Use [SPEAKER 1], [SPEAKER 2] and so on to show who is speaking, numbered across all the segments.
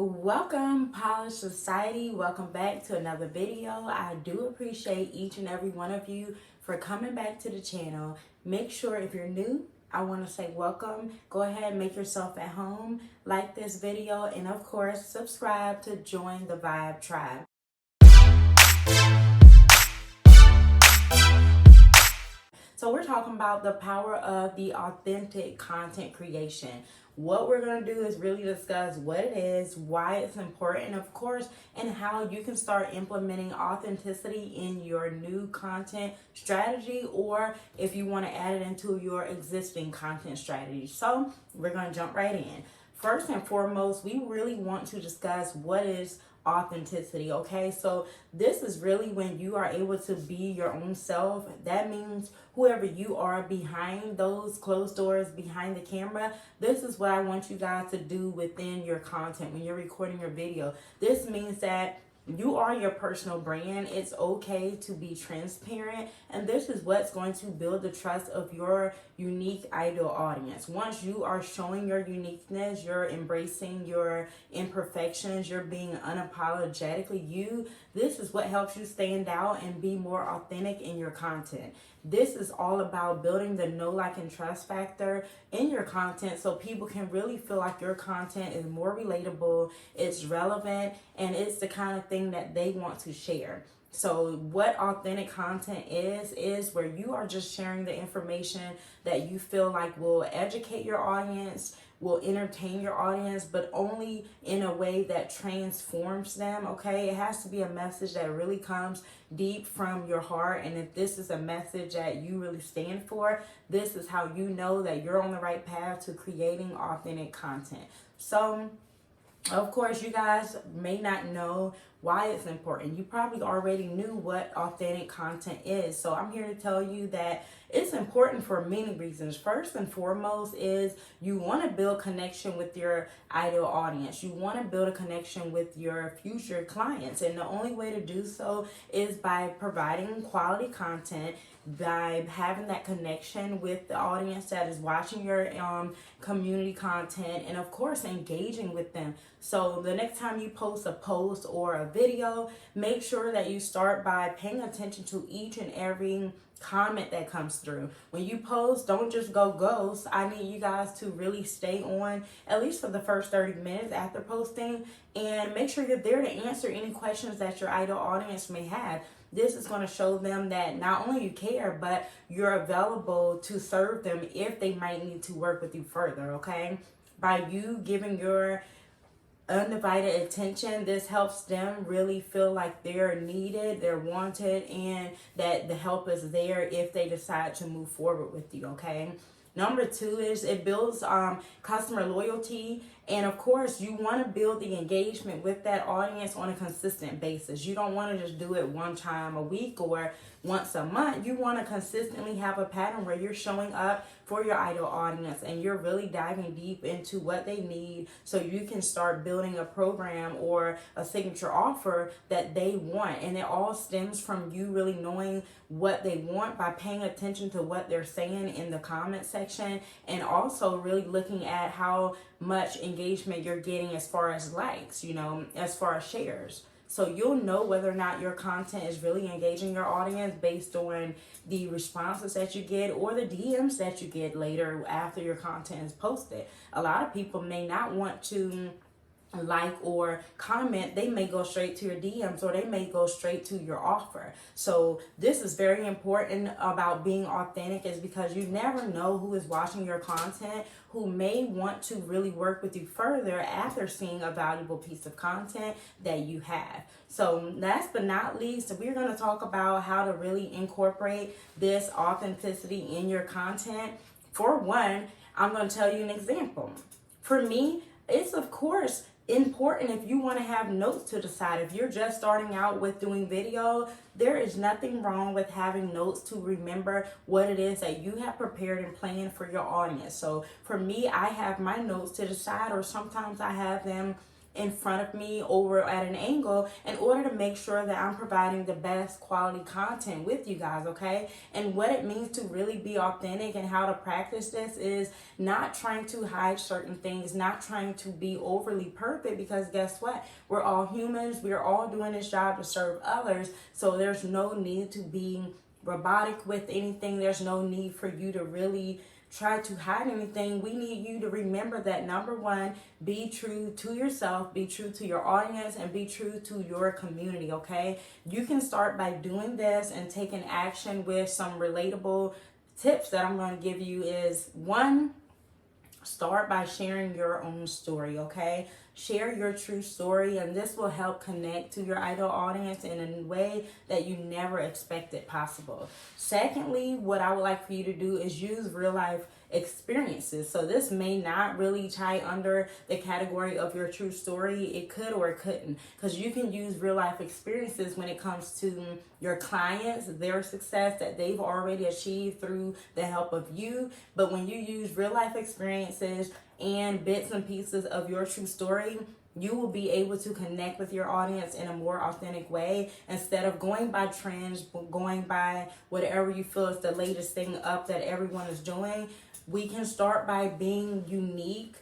[SPEAKER 1] Welcome, Polished Society. Welcome back to another video. I do appreciate each and every one of you for coming back to the channel. Make sure if you're new, I want to say welcome. Go ahead and make yourself at home, like this video, and of course, subscribe to join the Vibe Tribe. So we're talking about the power of the authentic content creation. What we're going to do is really discuss what it is, why it's important, of course, and how you can start implementing authenticity in your new content strategy, or if you want to add it into your existing content strategy. So we're going to jump right in. First and foremost, we really want to discuss what is authenticity. Okay, so this is really when you are able to be your own self. That means whoever you are behind those closed doors, behind the camera. This is what I want you guys to do within your content when you're recording your video. This means that you are your personal brand. It's okay to be transparent, and this is what's going to build the trust of your unique ideal audience. Once you are showing your uniqueness, you're embracing your imperfections, you're being unapologetically you, this is what helps you stand out and be more authentic in your content. This is all about building the know, like, and trust factor in your content so people can really feel like your content is more relatable, it's relevant, and it's the kind of thing that they want to share. So what authentic content is where you are just sharing the information that you feel like will educate your audience, will entertain your audience, but only in a way that transforms them. Okay, it has to be a message that really comes deep from your heart, and if this is a message that you really stand for, this is how you know that you're on the right path to creating authentic content. So of course, you guys may not know why it's important. You probably already knew what authentic content is. So I'm here to tell you that it's important for many reasons. First and foremost is you want to build connection with your ideal audience. You want to build a connection with your future clients. And the only way to do so is by providing quality content, by having that connection with the audience that is watching your community content, and of course engaging with them. So the next time you post a post or a video, make sure that you start by paying attention to each and every comment that comes through. When you post, don't just go ghost. I need you guys to really stay on at least for the first 30 minutes after posting, and make sure you're there to answer any questions that your ideal audience may have. This is going to show them that not only you care, but you're available to serve them if they might need to work with you further, okay? By you giving your undivided attention, this helps them really feel like they're needed, they're wanted, and that the help is there if they decide to move forward with you, okay? Number two is it builds customer loyalty. And of course, you want to build the engagement with that audience on a consistent basis. You don't want to just do it one time a week or once a month. You want to consistently have a pattern where you're showing up for your ideal audience and you're really diving deep into what they need so you can start building a program or a signature offer that they want. And it all stems from you really knowing what they want by paying attention to what they're saying in the comment section, and also really looking at how much engagement you're getting as far as likes, as far as shares. So you'll know whether or not your content is really engaging your audience based on the responses that you get or the DMs that you get later after your content is posted. A lot of people may not want to like or comment. They may go straight to your DMs, or they may go straight to your offer. So this is very important about being authentic, is because you never know who is watching your content, who may want to really work with you further after seeing a valuable piece of content that you have. So last but not least, we're going to talk about how to really incorporate this authenticity in your content. For one, I'm going to tell you an example. For me, it's of course important if you want to have notes to the side. If you're just starting out with doing video, there is nothing wrong with having notes to remember what it is that you have prepared and planned for your audience. So for me, I have my notes to the side, or sometimes I have them in front of me over at an angle in order to make sure that I'm providing the best quality content with you guys, okay? And what it means to really be authentic and how to practice this is not trying to hide certain things, not trying to be overly perfect, because guess what? We're all humans. We're all doing this job to serve others. So there's no need to be robotic with anything. There's no need for you to really try to hide anything. We need you to remember that, number one, be true to yourself, be true to your audience, and be true to your community, okay? You can start by doing this and taking action with some relatable tips that I'm going to give you. Is one, start by sharing your own story, okay? Share your true story, and this will help connect to your ideal audience in a way that you never expected possible. Secondly, what I would like for you to do is use real life experiences. So this may not really tie under the category of your true story. It could or it couldn't, because you can use real life experiences when it comes to your clients, their success that they've already achieved through the help of you. But when you use real life experiences and bits and pieces of your true story, you will be able to connect with your audience in a more authentic way, instead of going by trends, going by whatever you feel is the latest thing up that everyone is doing. We can start by being unique,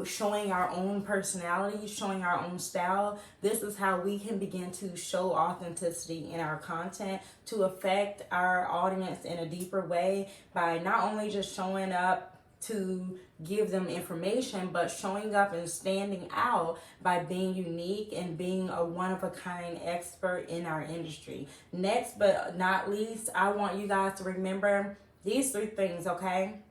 [SPEAKER 1] showing our own personality, showing our own style. This is how we can begin to show authenticity in our content to affect our audience in a deeper way, by not only just showing up to give them information, but showing up and standing out by being unique and being a one-of-a-kind expert in our industry. Next but not least, I want you guys to remember these 3 things, okay?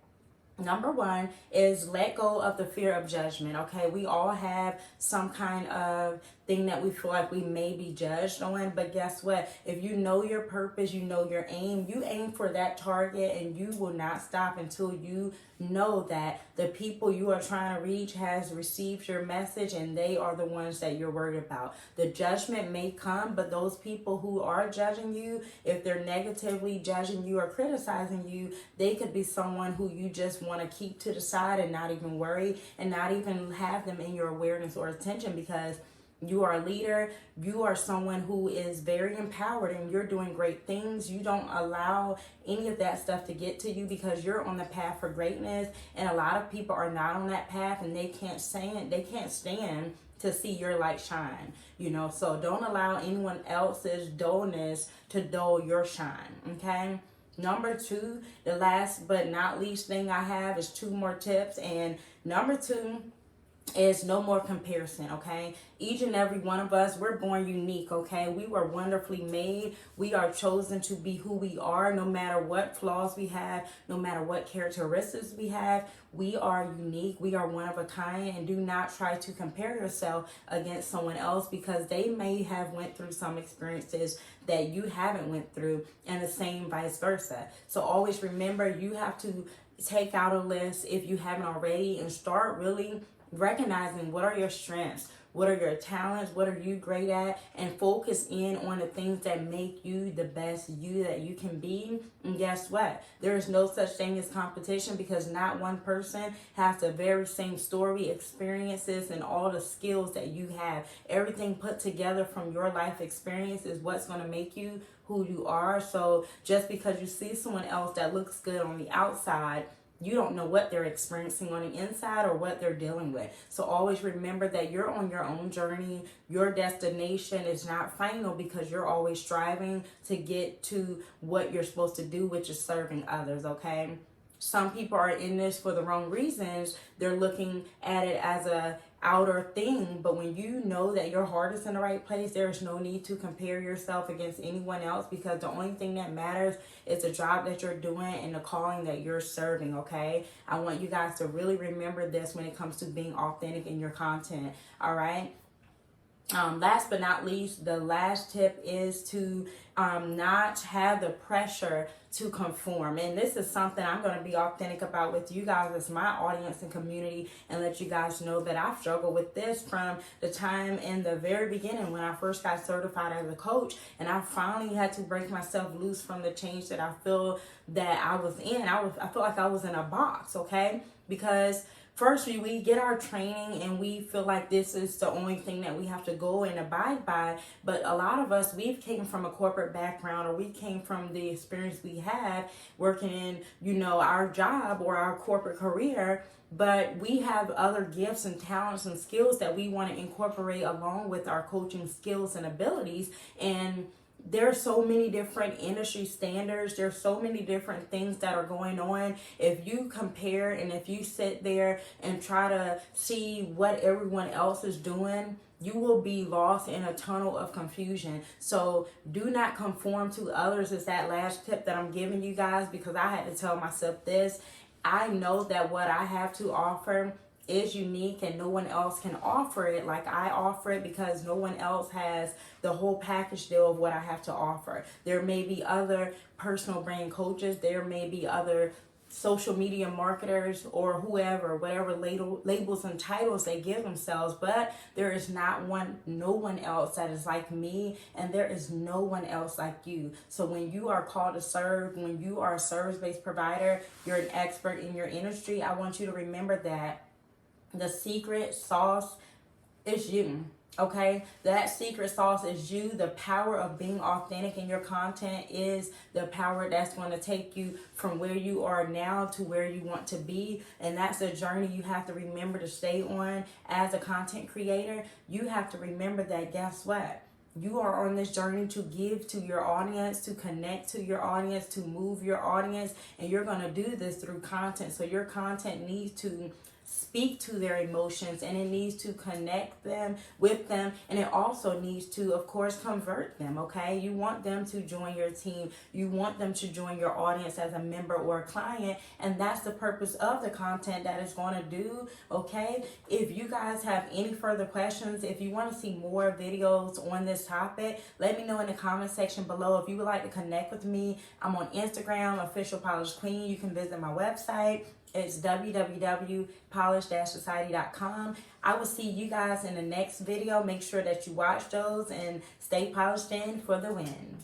[SPEAKER 1] Number one is let go of the fear of judgment, okay? We all have some kind of thing that we feel like we may be judged on, but guess what? If you know your purpose, you know your aim, you aim for that target, and you will not stop until you know that the people you are trying to reach has received your message and they are the ones that you're worried about. The judgment may come, but those people who are judging you, if they're negatively judging you or criticizing you, they could be someone who you just want to keep to the side and not even worry and not even have them in your awareness or attention, because you are a leader. You are someone who is very empowered and you're doing great things. You don't allow any of that stuff to get to you, because you're on the path for greatness. And a lot of people are not on that path, and they can't stand to see your light shine, you know. So don't allow anyone else's dullness to dull your shine, okay? Number 2, the last but not least thing I have is 2 more tips. And number 2 is no more comparison, okay? Each and every one of us, we're born unique, okay? We were wonderfully made. We are chosen to be who we are, no matter what flaws we have, no matter what characteristics we have. We are unique. We are one of a kind, and do not try to compare yourself against someone else, because they may have went through some experiences that you haven't went through, and the same vice versa. So always remember, you have to take out a list if you haven't already, and start really recognizing what are your strengths, what are your talents, what are you great at, and focus in on the things that make you the best you that you can be. And guess what? There is no such thing as competition, because not one person has the very same story, experiences, and all the skills that you have. Everything put together from your life experience is what's going to make you who you are. So just because you see someone else that looks good on the outside, you don't know what they're experiencing on the inside or what they're dealing with. So always remember that you're on your own journey. Your destination is not final, because you're always striving to get to what you're supposed to do, which is serving others, okay? Some people are in this for the wrong reasons. They're looking at it as a outer thing, but when you know that your heart is in the right place, there's no need to compare yourself against anyone else, because the only thing that matters is the job that you're doing and the calling that you're serving, okay? I want you guys to really remember this when it comes to being authentic in your content, all right? Last but not least, the last tip is to not have the pressure to conform. And this is something I'm going to be authentic about with you guys as my audience and community, and let you guys know that I've struggled with this from the time in the very beginning when I first got certified as a coach, and I finally had to break myself loose from the change that I feel that I was in. I felt like I was in a box, okay? Because first we get our training and we feel like this is the only thing that we have to go and abide by. But a lot of us, we've came from a corporate background, or we came from the experience we had working in, our job or our corporate career. But we have other gifts and talents and skills that we want to incorporate along with our coaching skills and abilities. And there's so many different industry standards. There's so many different things that are going on. If you compare and if you sit there and try to see what everyone else is doing, you will be lost in a tunnel of confusion. So do not conform to others is that last tip that I'm giving you guys, because I had to tell myself this. I know that what I have to offer is unique and no one else can offer it like I offer it, because no one else has the whole package deal of what I have to offer. There may be other personal brand coaches, there may be other social media marketers or whoever, whatever labels and titles they give themselves, but there is no one else that is like me, and there is no one else like you. So when you are called to serve, when you are a service-based provider, you're an expert in your industry, I want you to remember that the secret sauce is you. Okay, that secret sauce is you. The power of being authentic in your content is the power that's going to take you from where you are now to where you want to be. And that's a journey you have to remember to stay on as a content creator. You have to remember that, guess what? You are on this journey to give to your audience, to connect to your audience, to move your audience. And you're going to do this through content. So your content needs to speak to their emotions, and it needs to connect them with them, and it also needs to, of course, convert them. Okay, you want them to join your team, you want them to join your audience as a member or a client, and that's the purpose of the content that it's going to do. Okay, if you guys have any further questions, if you want to see more videos on this topic, let me know in the comment section below. If you would like to connect with me, I'm on Instagram, Official Polished Queen. You can visit my website. It's www.polish-society.com. I will see you guys in the next video. Make sure that you watch those and stay polished in for the win.